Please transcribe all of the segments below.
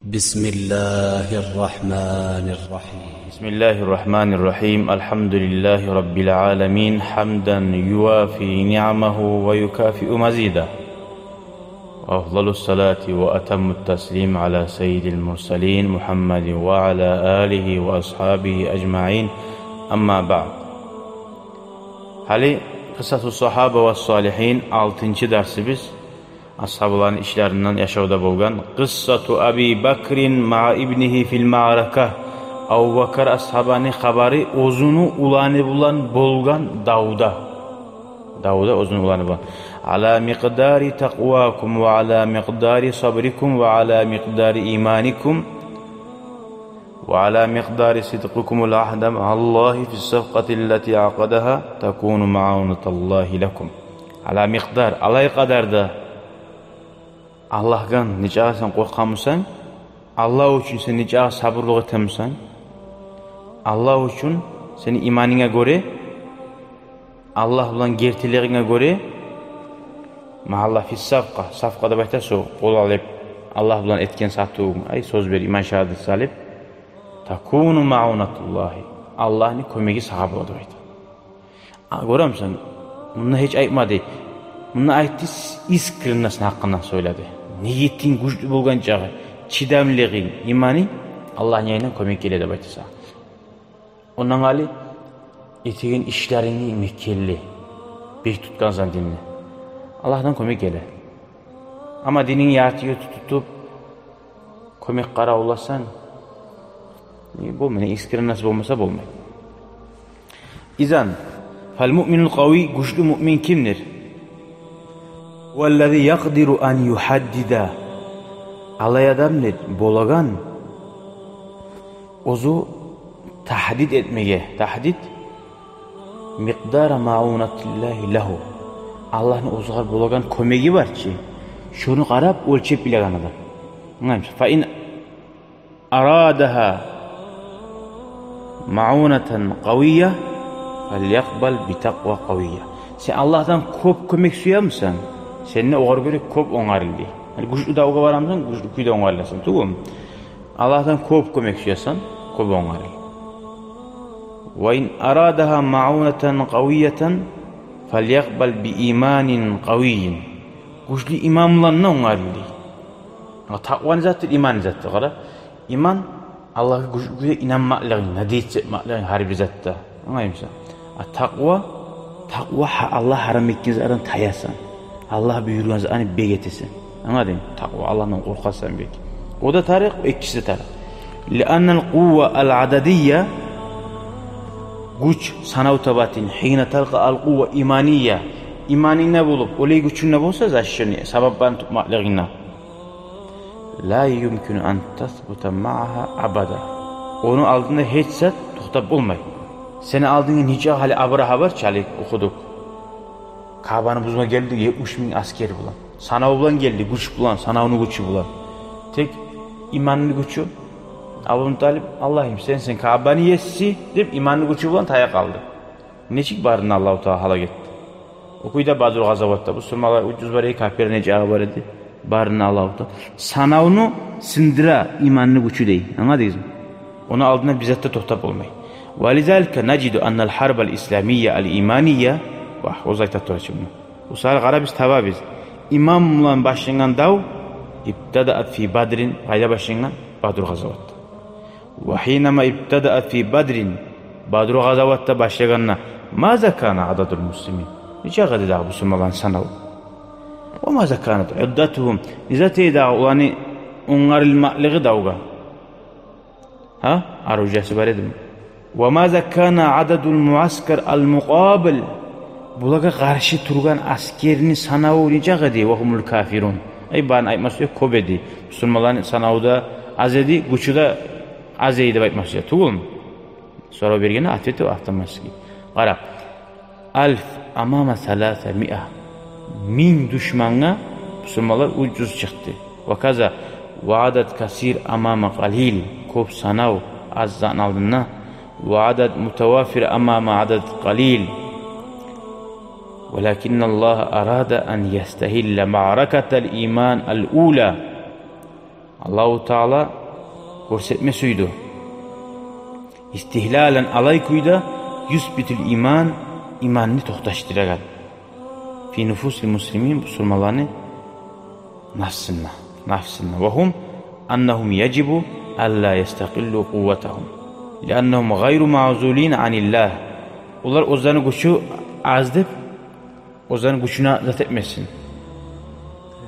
بسم الله الرحمن الرحيم بسم الله الرحمن الرحيم الحمد لله رب العالمين حمدا يوافي نعمه ويكافئ مزيدا وأفضل الصلاة وأتم التسليم على سيد المرسلين محمد وعلى آله وأصحابه أجمعين أما بعد Hali Kısatus Sahaba ve Salihin 6. dersimiz ashabların işlerinden yaşavda bolgan Kıssatu Abi Bakrin ma'a ibnihi fil ma'araka Abu Bakr ashabani habari ozunu ulani bulan bolgan Davud'a ozunu ulani bulan ala miqdari taqwakum ve ala miqdari sabrikum ve ala miqdari imanikum وعلى مقدار صدقكم العهد مع الله في الصفقة التي عقدها تكون معونة الله لكم على مقدار على قدر da Allah'tan nicasen korkamısan Allah için sen nica sabırlık etemsen Allah için senin imanına göre Allah bilan gertiliğine göre mahalla fi safqada bayta so qol alıp Allah bilan etken sattuğun ay söz ver iman şahadet salip takunu ma'unatullahi Allah'ın kömegi sahibi oldu bayta. Görüyorsun bunu hiç aytmadı. Bunu aytdı iskirnasın hakkından söyledi. Niyetin güçlü bolgan çağı, çidamlığın, imani Allah'ın yayından kömek geledi baytasa. Ondan ali etegen işlerini mekkelli, bek tutkan zan dinini. Allah'tan kömek gele. Ama dinin yatıyor tutup kömek kara olasan bu mene iskirin nasip olmasa bolmay. İzan fal mu'minul qavi güçlü mümin kimdir? Vellezî yaqdiru an yuhaddida alay adamdır bolagan ozu tahdid etmeye miqdara ma'unatillahi lahu Allah'ın ozgar bolagan kömegi var ki şunu qarab ölçep bilegan adam. Neymiş? Fa in aradaha ma'unatan qawiyya falyaqbal bi taqwa qawiyya. Sen Allah'tan köp kömek suyamsan seninle oğar göre köp oңarıldı. Yani güçlü davga varamsan güçlü kuyda oңarlasın. Tuğum. Allah'tan köp kömek suyasan köp oңarıl. Ve in aradaha ma'unatan qawiyyatan falyaqbal bi imanin qawiyyin. Güçlü imamlanna oңarıldı. Takvanı zattır, iman zattır. Qara. İman Allah'a güçlü inanmaklığın, nadiyet etmaklığın harbi zattır. Anlaymışsın? Takva Allah haram ettiğiniz aran tayasan. Allah buyurganız ani begetesin. Anladın mı? Takva Allah'tan korkasan belki. O da tarih, o ikisi de tarih. Li'annal kuvve al-adadiyye güç sanav tabatin hine talqa al-kuvve imaniyye imanine bulup olay gücünne bolsa zaşşını sababban tutmaklığına la yumkinu an tasbuta ma'aha abada. Onu aldığında hiç zat toxtab olmay. Seni aldığın nica hali Abraha var çalik okuduk. Kabe'nin buzuna geldi 70.000 askeri bulan. Sanav bulan geldi güç bulan, sanavını gücü bulan. Tek imanlı gücü Abu Talib Allah'ım sensin Kabe'ni yesi deyip imanlı gücü bulan taya kaldı. Neçik barını Allah-u Teala hala gitti. Okuyda Badr gazavatta bu sırmalar ucuz var kafirine necahı var idi. Barını Allah-u Teala. Sanavını sindira imanlı gücü değil. Anladınız mı? Onu aldığında bizzat da toxtab olmayı. وَلِذَلْكَ نَجِدُ أَنَّ الْحَرْبَ الْإِسْلَامِيَّ الْإِيمَانِيَّ o zayta torçumlu. Usal garabiz tababiz. İmamla başlayan dav ibtida'at fi Badrin hayda başlayan Badr gazavatta. Ve hinema ibtida'at fi Badrin Badr gazavatta başlayanna maza kana adadul muslimin. Nice kadar Müslümanların sanav. Ve maza kanat iddatuhum izati da ulani onlar ilma'lığı davga. Ha? Arujası var edim. Ve maza kana adadul muaskar al-muqabil bulaga karşı turgan askerini sanavı nice kadar ve humul kafirun. Ay bana aytması yok kobedi. Müslümanların sanavda az edi, güçü de az eydi aytması yok. Tuğul mu? Sonra bir gene atfeti ve ahtaması gibi. Qarab. Alf amama 300. 1000 düşmanına Müslümanlar ucuz çıktı. Ve kaza vaadat kasir amama qalil. Kop sanav az zan aldığına. Vaadat mutavafir amama adat qalil. ولكن الله أراد أن يستهل معركة الإيمان الأولى. Allah-u Teala görsetmesiydi. İstihlalen alaykuyda yüsbitül iman, imanını tohtaştıragan. Fi nufusil muslimin musulmalarını nafsınna. Ve hum annahum yecibu alla yestakillu kuvvetahum. Liannahum gayru ma'zulin anillah. Onlar özlerinin gücü azdip, özlerinin gücüne zat etmesin.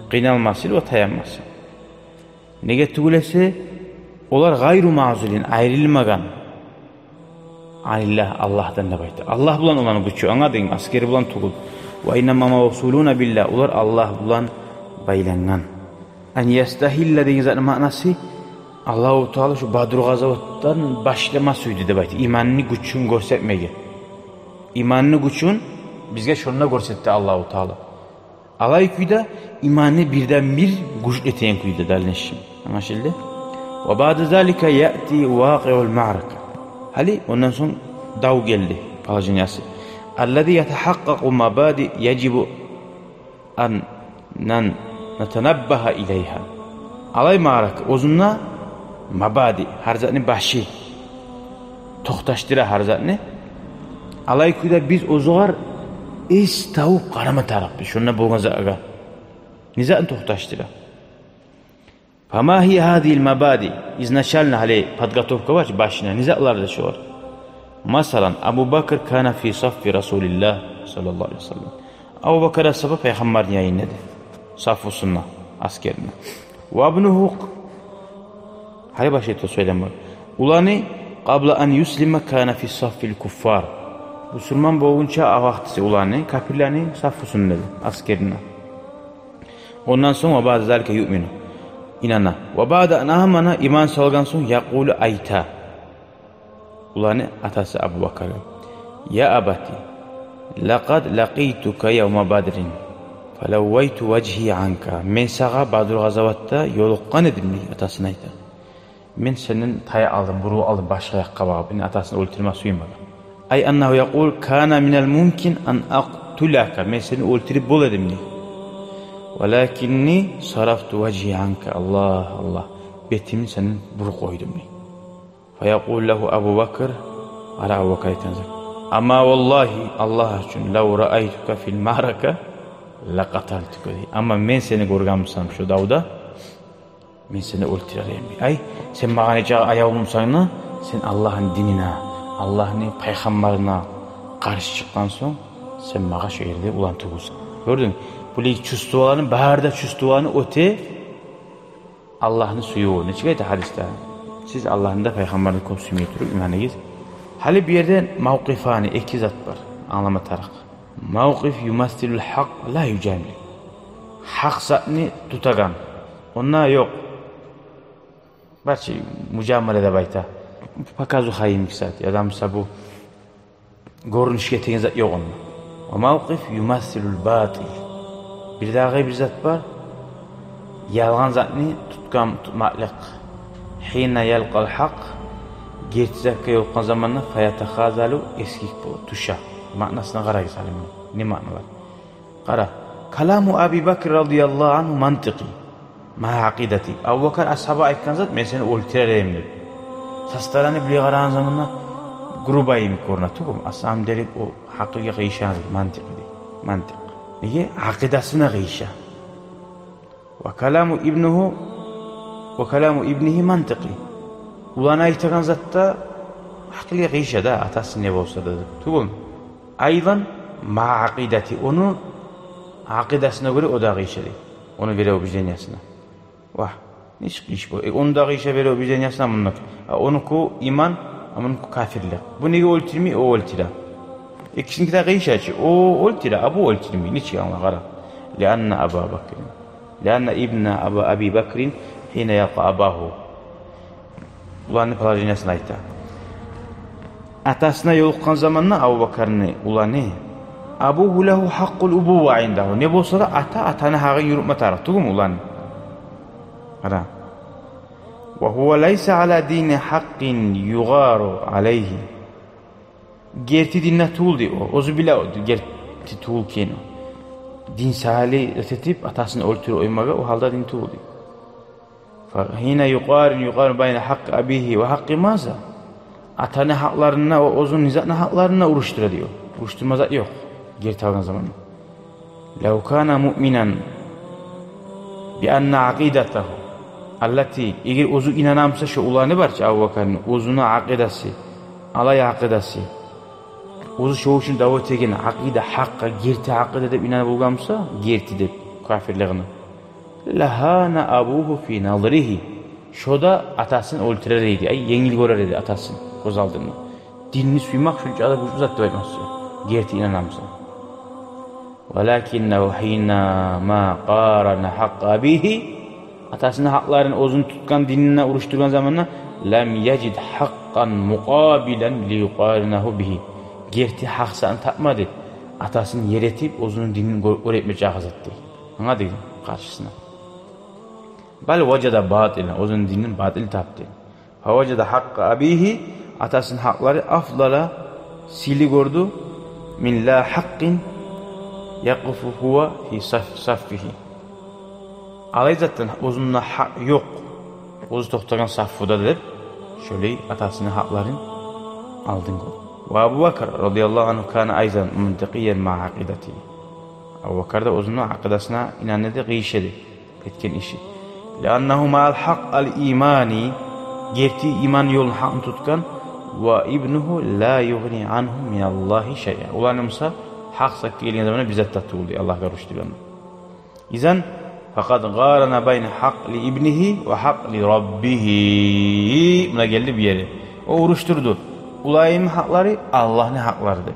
Kıynalmasın ve tayanmasın. Negetugulesi, onlar gayru ma'zulin, ayrılmagan. Anillah, Allah'tan da baytı. Allah bulan olan gücü, anladın mı? Askeri bulan tuğul. Ve innama mevsuluna billah. Onlar Allah bulan baylangan. En yestahille deyin zaten manası Allah-u Teala şu Badr gazavattan başlamasıydı da baytı. İmanını güçün görsetmeye. İmanını güçün bizge şununla görsetti Allah-u Teala. Alaykuyda imanı birden bir güçleteyen kuydu dalneşim. Anlaşıldı? Ve ba'de zalika ya'ti vaqi'ul ma'raka. Hali ondan sonra dav geldi palajanyası. Allazi yetahakkaku mabadi yecibu an netenabbaha ileyha. Alay ma'raka ozunna mabadi harzatni başı tohtaştıra harzatni. Alaykuyda biz ozuğar is tavuk karama tarafı. Şununla bulgaza aga. Nizatın tohtaştıra. Fama hi hadil mabadi iznaşalna hali padgatovka var başına nizatlarda şu var. Masalan Abu Bakr kana fi saffi Resulillah sallallahu aleyhi ve sellem. Abu Bakr'a sabah peygamberin yayınladı. Safusuna askerine. Ve ibnuhu hali başıyla söylem var. Ulani qabla an yuslima kana fi saffil kuffar. Müslüman boğunca avahtisi ulani kafirlerin safusunda askerine. Ondan sonra bazı zalike yu'minu. İnana. Ve ba'da nahamana iman salgan son yaqulu ayta. Ulani atası Abu Bakr. Ya abati. Laqad laqituka yevma badrin. Felawwaytu vecihi anka. Men sağa Badr gazavatta yoluqqan edim atasına ayta. Men senin taya aldım, buru aldım başka ayakkabı. Beni atasını öldürme suyum bana. Ay annahu yaqul kana minel mumkin an aqtulaka. Men seni öldürüp bol edim diye. Velakinni saraftu vecihi anka. Allah. Betimi senin buru koydum diye. Feyaqul lehu Abu Bakr. Ala Abu Bakr'a tenzek. Ama vallahi Allah için lav ra'aytuka fil ma'raka laqataltuka diye. Ama men seni görgəmsam şu davda men seni öldürərəm. Ay sen bana necə ayağımsana sen Allah'ın dinine, Allah'ın peygamberine karşı çıktan son sen bana şu yerde ulan tuğulsan. Gördün? Bu çüstuğanın baharda çüstuğanı öte Allah'ın suyu. Ne çıkaydı hadiste? Siz Allah'ın da peygamberini komsumi oturup imanıyız. Hali bir yerde mevkifani iki zat var. Anlama tarak. Mevkif yumastilul hak la yücemli. Hak zatını tutagan. Onlar yok. Barçı mücamelede bayta. Pakazu hayim kisat. Adamsa bu görünüşke tekin zat yok onunla. O mevkif yumastilul batil. Bir daha bir zat var. Yalgan zatını tutmaklık. Hina yalqal hak. Gerçekte yolkan zamanla fayatahazalu eskik bu tuşa. Manasına kara gisalim. Ne mana var? Kara. Kalamu Abi Bakr radıyallahu anhu mantıki. Ma akidati. Abu Bakr ashaba aytkan zat men seni öldürerem dedi. Sastalarını bile karan zamanla grubayım korna tuğum. Asam derik o hakiki gıyşan mantık dedi. Mantık. Niye? Akidasına gıyşan. Ve kalamu ibnihi mantıki. Ulana aytagan zatta hakiki gıyşa da atası ne olsa da tuğum. Aydan ma akidati. Onu akidasına göre o da gıyşa değil. Onu vere o bizenyasına. Vah. Niş gıyş bu. Onu da gıyşa vere o bizenyasına bununla. Onu ku iman, onun ku kafirlik. Bu nege oltirmi o oltira. İkisini de gıyşa açı. O oltira, abu oltirmi. Niçin anla kara? Lianna Abu Bakr. Lianna ibna Abi Bakrin hine yalqa abahu. Ulanı palajanyasına ayta. Atasına yoluqqan zamanla Abu Bakr'ını ulanı. Abuhu lehu haqqul ubuva indahu. Ne bolsa da atana haqqı yürütme taraf. Tuğum ulanı. Ara. Ve huve leysa ala dini haqqin yugaru aleyhi. Gerti dinle tuğuldi o. Ozu bile gerti tuğul kenu. Din sahali ötetip atasını öldürü oymaga o halda din tuğuldi. Hine yuqarin bayne hakkı abihi ve hakkı maza. Atanın haklarına, o uzun nizatın haklarına uruştur diyor. Uruşturmazat yok. Geri tavan zamanı. Lev kana mu'minen bi anna aqidatahu allati eğer ozu inanamsa şu ulanı var ki Abu Bakar'ın ozuna akidası, alay akidası. Ozu şu için davet egen akide hakka, girti akide deb inanıp bulgamsa, girti deb kafirliğini. Lahana abuhu fi nazrihi. Şoda atasını öldürür idi. Ay yengil görür idi atasını göz aldığını. Dinini suymak şunca da güçlü zat demez. Girti inanamsa. Walakinnehu hina ma qarana haqq abihi atasının haklarını ozun tutkan dinine uruşturgan zamanla lam yecid hakkan muqabilen li yuqarinahu bihi. Gerti haksan tapmadı. Atasını yer etip ozunun dinini öğretmeye hazırladı. Anladın mı? Karşısına. Bal veceda batilen, ozunun dininin batil taptı. Fa veceda hakka abihi atasının hakları afdala sili gördü min la hakkin yakufu huve fi saffihi. Alay zaten ozunla hak yok. Ozu toxtagan saffuda deb şöyle atasının haklarını aldın gol. Ve Abu Bakr radıyallahu anh kana ayzan muntaqiyan ma aqidati. Abu Bakr da ozunun akidasına inandı, qiyşedi etken işi. Liannahu ma'al haq al imani gerti iman yolunu hakını tutkan ve ibnuhu la yughni anhu min Allahi şey'a. Ulanımsa hak sakki geldiği zaman bizzat tatuldu Allah'a rüştügan. İzan fakat qarana bayna haq li ibnihi ve haq li rabbihi. Buna geldi bir yere. O uruşturdu. Ulayım hakları Allah'ın haklarıdır.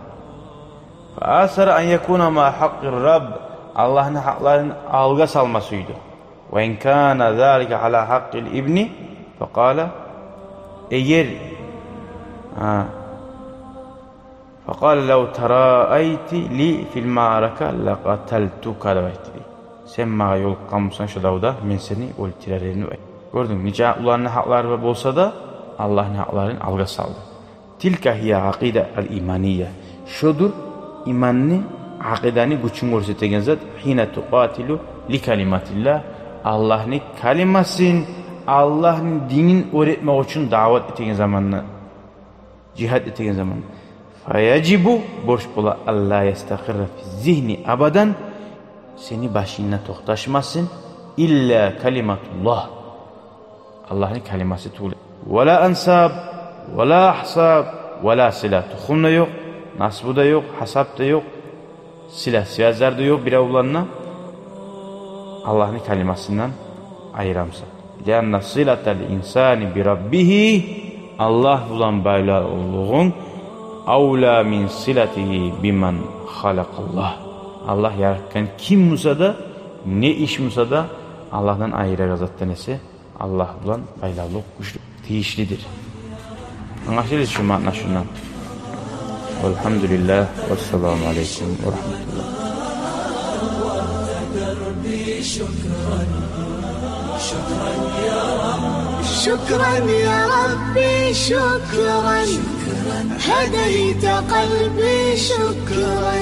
Fa asara an yakuna ma haqqir rabb. Allah'ın haklarını alga salmasıydı. Ve in kana zalika ala haqqil ibni faqala eğer faqala law tara'ayti li fil ma'araka laqataltuka davaytli. Sen bana yol kalmışsan şu davda men seni öldürürüm. Gördün mü? Nice ulanın hakları bolsa da Allah'ın haklarını alga saldı. Tilka hiya aqida al-imaniyye. Şudur imanni aqidani güçün göstergen zat hina tuqatilu li kalimatillah. Allah'ın kalimasın Allah'ın dinin öğretmek için davet ettiğin zamanla cihad ettiğin zaman fayacibu borç bula Allah yastakirra fi zihni abadan seni başına toxtaşmasın illa kalimatullah. Allah'ın kaliması tuğle. Ve la ansab ve la ahsab ve la silah. Tuxum da yok, nasbu da yok, hasap da yok, silah, siyazlar da yok bir avlanına. Allah'ın kalimasından ayıramsa. Lianna silatel insani bi rabbihi Allah bulan baylarlığın avla min silatihi biman halakallah. Allah yaratkan kim musa da ne iş musa da Allah'tan ayrı zaten ise Allah bulan baylarlık güçlü, tiyişlidir. Anlaşılır şu manna şundan. Elhamdülillah ve selamu aleyküm ve rahmetullah. شكرا يا ربي شكرا هديت قلبي شكرا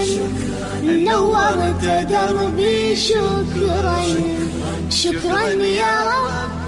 نورت دربي شكرا شكرا يا رب